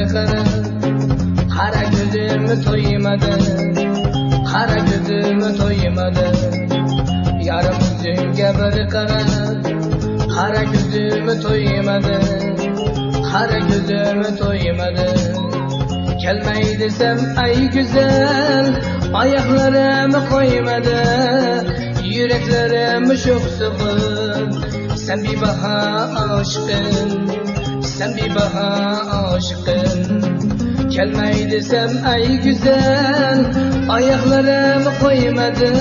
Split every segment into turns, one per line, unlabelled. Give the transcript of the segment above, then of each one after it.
kara Kara gözümü toymadı Kara gözümü toymadı Yarım yüzünge bir kara Kara gözümü toymadı Kara gözümü toymadı Gelmeyi desem ay güzel Ayaklarımı koymadı Yüreklerim çok sıkın Sen bir baha aşkın Sen bir baha aşkın Gelmeyi desem ay güzel Ayaklarımı koymadı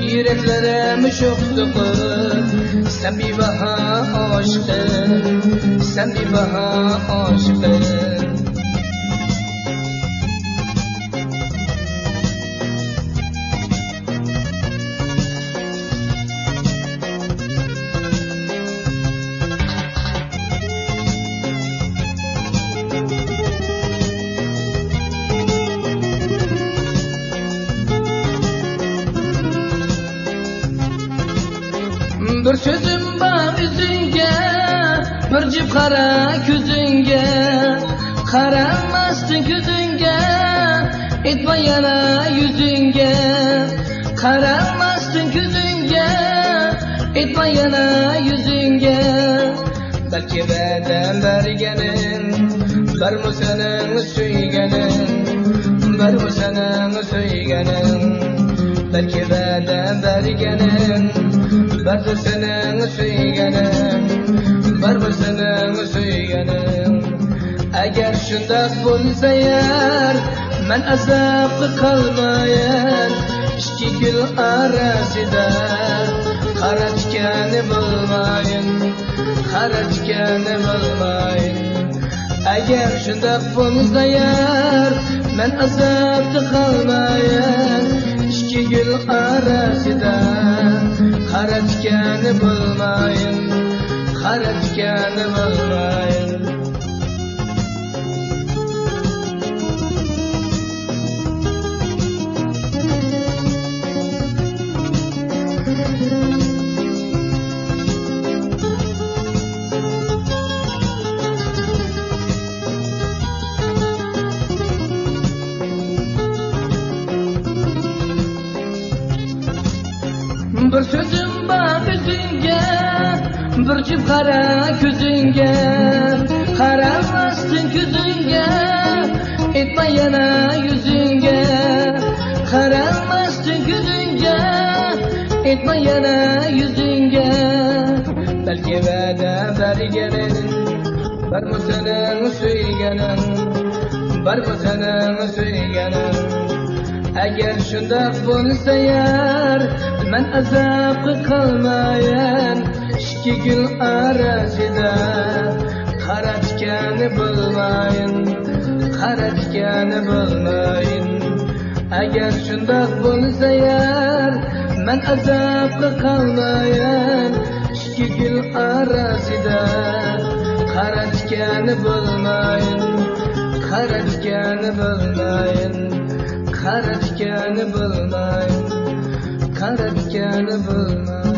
Yüreklerim çok sıkın Sen bir baha aşkın Sen bir baha aşkın Bir sözüm var yüzünge Bir cip kara küzünge Karamasın küzünge Etme yana yüzünge Karamasın küzünge Etme yana yüzünge Belki benden bergenin Var mı senin söygenin Var mı senin söygenin Belki benden bergenin Vardır senin söygenin Var mı senin söygenin Eğer şundak bulsa yer Men azaplı kalmayan İki gül arasında Kara tikeni bulmayın Kara tikeni bulmayın Eğer şundak bulsa yer Men azaplı kalmayan İki gül arasında Kara tikeni bulmayın Kara tikeni bulmayın Bir sözüm var yüzünge Bir cip kara küzünge Karamasın küzünge Etme yana yüzünge Karamasın küzünge Etme yana yüzünge Belki veda bergenin Var mı senin söygenin Var mı senin söygenin Eğer şundak bulsa yer Men azaplı kalmayan İki gül arasında Kara tikeni bulmayın Kara tikeni bulmayın Eğer şundak bulsa yer Men azaplı kalmayan İki gül arasında Kara tikeni bulmayın Kara tikeni bulmayın Kara tikeni bulmayın Kara tikeni bulmayın